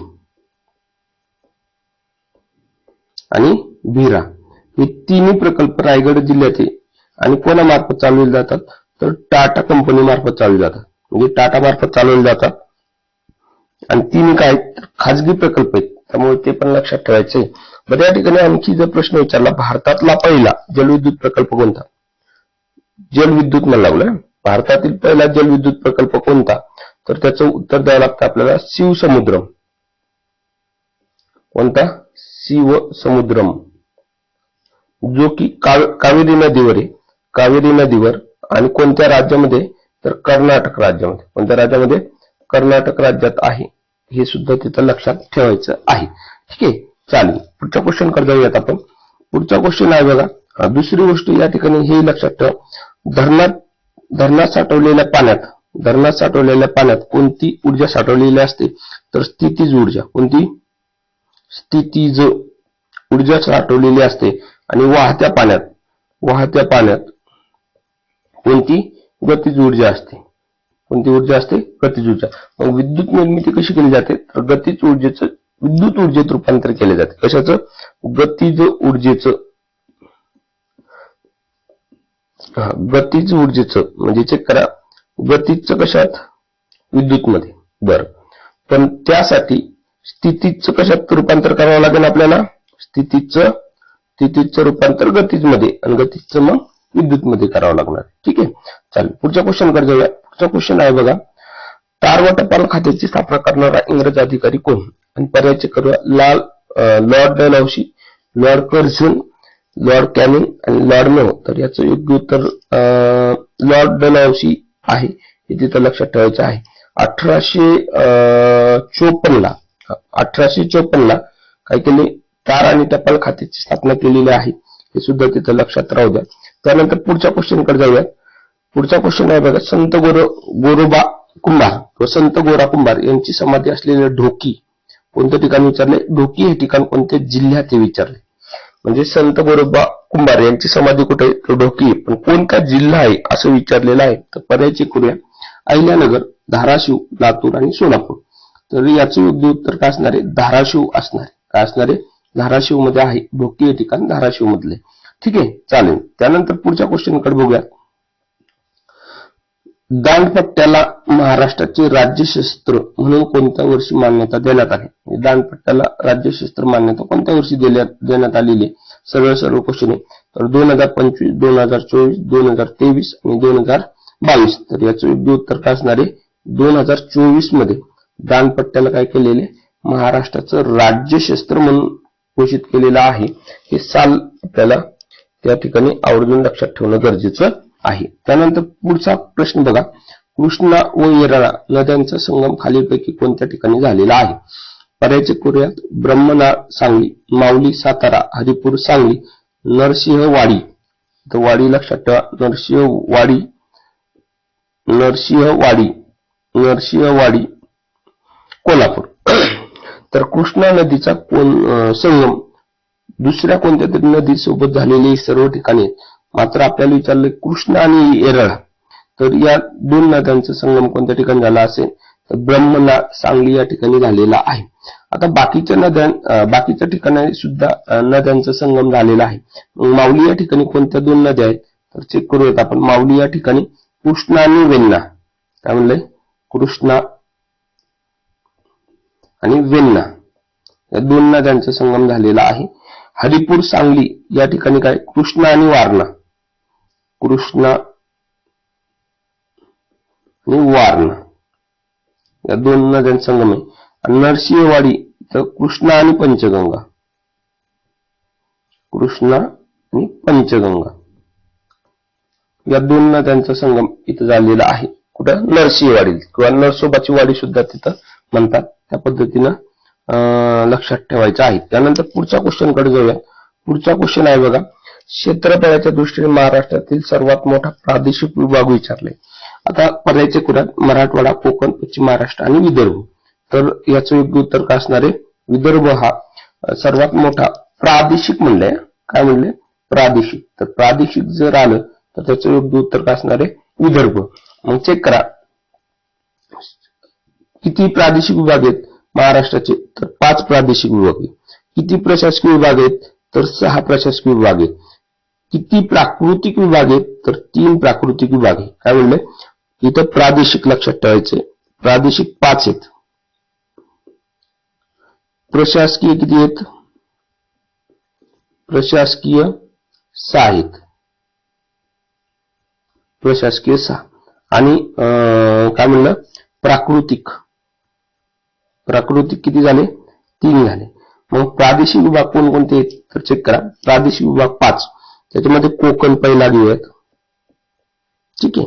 आणि भिरा हे तिन्ही प्रकल्प रायगड जिल्ह्यात आहे आणि कोणामार्फत चालवले जातात? तर टाटा कंपनी मार्फत चालवले जातात. म्हणजे टाटा मार्फत चालवले जातात आणि तिन्ही काय खाजगी प्रकल्प आहेत, त्यामुळे ते पण लक्षात ठेवायचे. बरं, या ठिकाणी आणखी जर प्रश्न विचारला, भारतातला पहिला जलविद्युत प्रकल्प कोणता? जलविद्युत मला लागलं, भारतातील पहिला जलविद्युत प्रकल्प कोणता? तर त्याचं उत्तर द्यावं लागतं आपल्याला शिवसमुद्रम. कोणता? शिवसमुद्रम, जो की कावेरी नदीवर आहे. कावेरी नदीवर. आणि कोणत्या राज्यामध्ये? तर कर्नाटक राज्यामध्ये. कोणत्या राज्यामध्ये? कर्नाटक राज्यात आहे. हे सुद्धा तिथं लक्षात ठेवायचं आहे. ठीक आहे, चालेल. पुढच्या क्वेश्चन कडे जाऊयात आपण. पुढचा क्वेश्चन आहे बघा. दुसरी गोष्ट या ठिकाणी हे लक्षात ठेवा, धरणात साठवलेल्या पाण्यात कोणती ऊर्जा साठवलेली असते? तर स्थितीज ऊर्जा. कोणती? स्थितीज ऊर्जा साठवलेली असते. आणि वाहत्या पाण्यात कोणती? गतिज ऊर्जा असते. कोणती ऊर्जा असते? गतिज ऊर्जा. मग विद्युत निर्मिती कशी केली जाते? तर गतिज ऊर्जेचं विद्युत ऊर्जेत रूपांतर केले जाते. कशाचं? गतिज ऊर्जेचं. गतिज ऊर्जेचं म्हणजे चेक करा, गतिजचं कशात? विद्युत मध्ये. बरं, पण त्यासाठी स्थितीचं कशात रूपांतर करावं लागेल आपल्याला? स्थितीचं रूपांतर गतिज मध्ये आणि गतिजचं मग विद्युत मध्ये करावं लागणार. ठीक आहे, चालेल. पुढच्या क्वेश्चन कडे जाऊया. पुढचा क्वेश्चन आहे बघा, तार व टपाल खात्याची स्थापना करणारा इंग्रज अधिकारी कोण? आणि पर्यायचे करूया, Lord Dalhousie, Lord Curzon, Lord Canning आणि लॉर्ड मेयो. तर याचं योग्य उत्तर लॉर्ड डलहौसी आहे, हे तिथं लक्षात ठेवायचं आहे. 1854 ला काय केले? तार आणि टपाल खात्याची स्थापना केलेली आहे, हे सुद्धा तिथं लक्षात राहू द्या. त्यानंतर पुढच्या क्वेश्चन कडे जाऊया. पुढचा क्वेश्चन आहे बघा, संत गोरोबा कुंभार व संत गोरा कुंभार यांची समाधी असलेले ढोकी कोणत्या ठिकाणी विचारले? ढोकी हे ठिकाण कोणत्या जिल्ह्यात हे विचारले. म्हणजे संत गोरोबा कुंभार यांची समाधी कुठे आहे? तर ढोकी. पण कोणता जिल्हा आहे असं विचारलेलं आहे. तर पर्यायचे करूया, अहिल्यानगर, धाराशिव, लातूर आणि सोलापूर. तर याचं योग्य उत्तर काय असणार आहे? धाराशिव असणार आहे. काय असणार आहे? धाराशिव मध्ये आहे ढोकी हे ठिकाण, धाराशिव मधले. ठीक आहे, चालेल. त्यानंतर पुढच्या क्वेश्चन कडे बघूया. दांडपट्ट्याला महाराष्ट्राचे राज्यशस्त्र म्हणून कोणत्या वर्षी मान्यता देण्यात आली? दांडपट्ट्याला राज्यशस्त्र मान्यता कोणत्या वर्षी देण्यात आलेली? सर्व क्वेश्चन आहे. तर 2025, 2024, 2023 आणि 2022. तर याचं योग्य उत्तर काय असणार आहे? 2024 मध्ये दांडपट्ट्याला काय केलेले? महाराष्ट्राचं राज्यशस्त्र म्हणून घोषित केलेलं आहे. हे साल आपल्याला त्या ठिकाणी आवर्जून लक्षात ठेवणं गरजेचं आहे. त्यानंतर पुढचा प्रश्न बघा, कृष्णा व येरळा नद्यांचा संगम खालीलपैकी कोणत्या ठिकाणी झालेला आहे? पर्यायचे करूयात, ब्रह्मनाळ सांगली, माऊली सातारा, हरिपूर सांगली, नरसिंहवाडी. तर वाडी लक्षात ठेवा, नरसिंहवाडी कोल्हापूर. तर कृष्णा नदीचा संगम दुसऱ्या कोणत्या तरी नदी सोबत झालेली सर्व ठिकाणी, मात्र आपल्याला विचारले कृष्णा आणि येरळा. तर या दोन नद्यांचा संगम कोणत्या ठिकाणी झाला असेल? तर ब्रह्मनाळ सांगली या ठिकाणी झालेला आहे. आता बाकीच्या ठिकाणी सुद्धा नद्यांचा संगम झालेला आहे. माऊली या ठिकाणी कोणत्या दोन नद्या आहेत? तर चेक करूयात आपण. माऊली या ठिकाणी कृष्णा आणि वेण्णा. काय म्हणलंय? कृष्णा आणि वेण्णा या दोन नद्यांचा संगम झालेला आहे. हरिपूर सांगली या ठिकाणी काय? कृष्णा आणि वारणा. या दोन नद्यांचा संगम आहे. आणि नरसिंहवाडी तर कृष्णा आणि पंचगंगा या दोन नद्यांचा संगम इथं झालेला आहे. कुठं? नरसिंहवाडी किंवा नरसोबाची वाडी सुद्धा तिथं म्हणतात. त्या पद्धतीनं लक्षात ठेवायचं आहे. त्यानंतर पुढच्या क्वेश्चन कडे जाऊया. पुढचा क्वेश्चन आहे बघा, क्षेत्रफळाच्या दृष्टीने महाराष्ट्रातील सर्वात मोठा प्रादेशिक विभाग विचारले. आता पर्यायचे कुराड मराठवाडा, कोकण, पश्चिम महाराष्ट्र आणि विदर्भ. तर याचं योग्य उत्तर काय असणार आहे? विदर्भ हा सर्वात मोठा प्रादेशिक म्हणलंय. काय म्हणले? प्रादेशिक. तर प्रादेशिक जर आलं तर त्याचं योग्य उत्तर काय असणार आहे? विदर्भ. मग चेक करा किती प्रादेशिक विभाग आहेत महाराष्ट्राचे, तर 5 प्रादेशिक विभाग आहेत. किती प्रशासकीय विभाग आहेत, तर 6 प्रशासकीय विभाग आहेत. किती प्राकृतिक विभाग आहेत, तर 3 प्राकृतिक विभाग आहेत. काय म्हणले? इथं प्रादेशिक लक्षात ठेवायचे, प्रादेशिक 5 आहेत. प्रशासकीय किती आहेत? प्रशासकीय 6 आहेत. प्रशासकीय 6 आणि काय म्हणलं? प्राकृतिक किती झाले? 3 झाले. मग प्रादेशिक विभाग कोणकोणते आहेत, तर चेक करा. प्रादेशिक विभाग 5. त्याच्यामध्ये कोकण पहिला घेऊयात. ठीक आहे.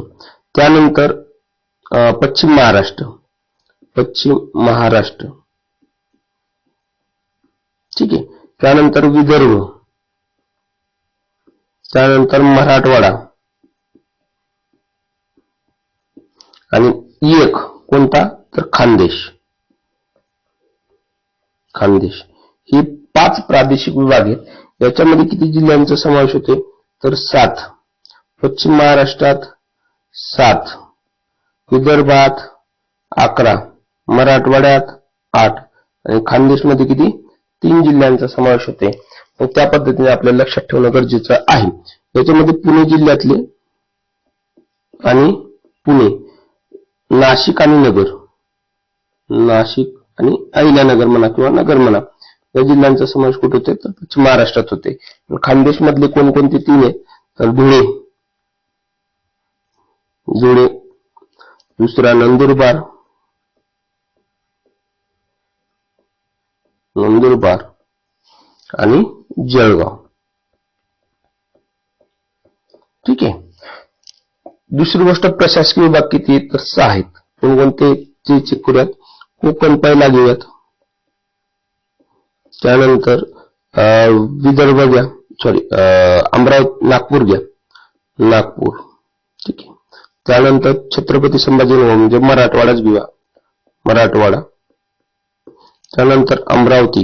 त्यानंतर पश्चिम महाराष्ट्र. ठीक आहे. त्यानंतर विदर्भ. त्यानंतर मराठवाडा आणि एक कोणता, तर खानदेश. हे 5 प्रादेशिक विभाग आहेत. याच्यामध्ये किती जिल्ह्यांचा समावेश होते, तर 7. पश्चिम महाराष्ट्रात 7, विदर्भात 11, मराठवाड्यात 8 आणि खानदेशमध्ये किती? 3 जिल्ह्यांचा समावेश होते. मग त्या पद्धतीने आपल्याला लक्षात ठेवणं गरजेचं आहे. याच्यामध्ये पुणे जिल्ह्यातले आणि पुणे, नाशिक आणि नगर, नाशिक आणि अहिल्यानगर म्हणा किंवा नगर म्हणा, या जिल्ह्यांचा समावेश कुठे होते, तर पश्चिम महाराष्ट्रात होते. खानदेश मधले कोणकोणते 3 आहेत, तर धुळे, दुसरा नंदुरबार आणि जळगाव. ठीक आहे. दुसरी गोष्ट, प्रशासकीय विभाग किती आहेत, तर 6 आहेत. कोणकोणते ते चेक करूयात. कोकण पहिला घेऊयात. त्यानंतर विदर्भ घ्या, अमरावती, नागपूर घ्या, नागपूर. ठीक आहे. त्यानंतर छत्रपती संभाजीनगर म्हणजे मराठवाडाच घेऊया, मराठवाडा. त्यानंतर अमरावती.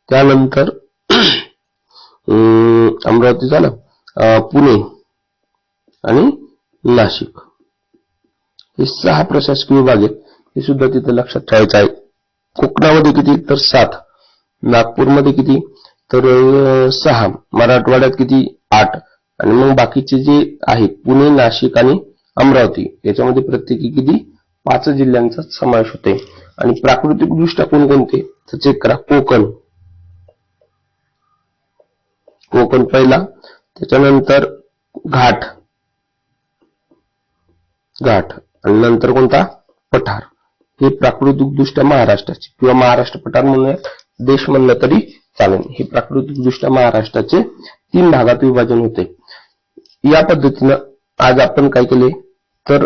त्यानंतर अमरावती झालं, पुणे आणि नाशिक. हे 6 प्रशासकीय विभाग आहेत. हे सुद्धा तिथे लक्षात ठेवायचं आहे. कोकणामध्ये किती, तर 7, नागपूरमध्ये किती, तर 6, मराठवाड्यात किती, 8 आणि मग बाकीचे जे आहेत पुणे, नाशिक आणि अमरावती, याच्यामध्ये प्रत्येकी किती, 5 जिल्ह्यांचा समावेश होते. आणि प्राकृतिक दृष्ट्या कोणकोणते, तर चेक करा. कोकण पहिला. त्याच्यानंतर घाट आणि नंतर कोणता, पठार. हे प्राकृतिक दृष्ट्या महाराष्ट्राचे किंवा महाराष्ट्र पठार म्हणून देश म्हणलं तरी चालेल. हे प्राकृतिक दृष्ट्या महाराष्ट्राचे 3 भागात विभाजन होते. या पद्धतीनं आज आपण काय केले, तर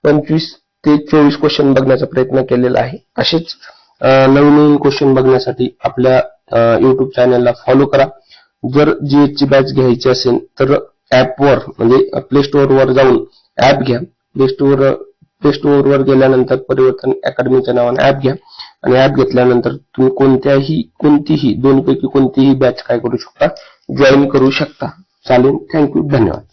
25 ते 24 क्वेश्चन बघण्याचा प्रयत्न केलेला आहे. असेच नवीन क्वेश्चन बघण्यासाठी आपल्या YouTube चॅनलला फॉलो करा. जर GH ची बॅच घ्यायची असेल तर ऍपवर म्हणजे प्ले स्टोअर वर जाऊन ऍप घ्या. प्ले स्टोअर वर गेल्यानंतर परिवर्तन अकॅडमीच्या नावाने ऍप घ्या आणि ऍप घेतल्यानंतर तुम्ही कोणतीही 2 पैकी कोणतीही बॅच काय करू शकता, जॉईन करू शकता. चालेल. थँक्यू. धन्यवाद.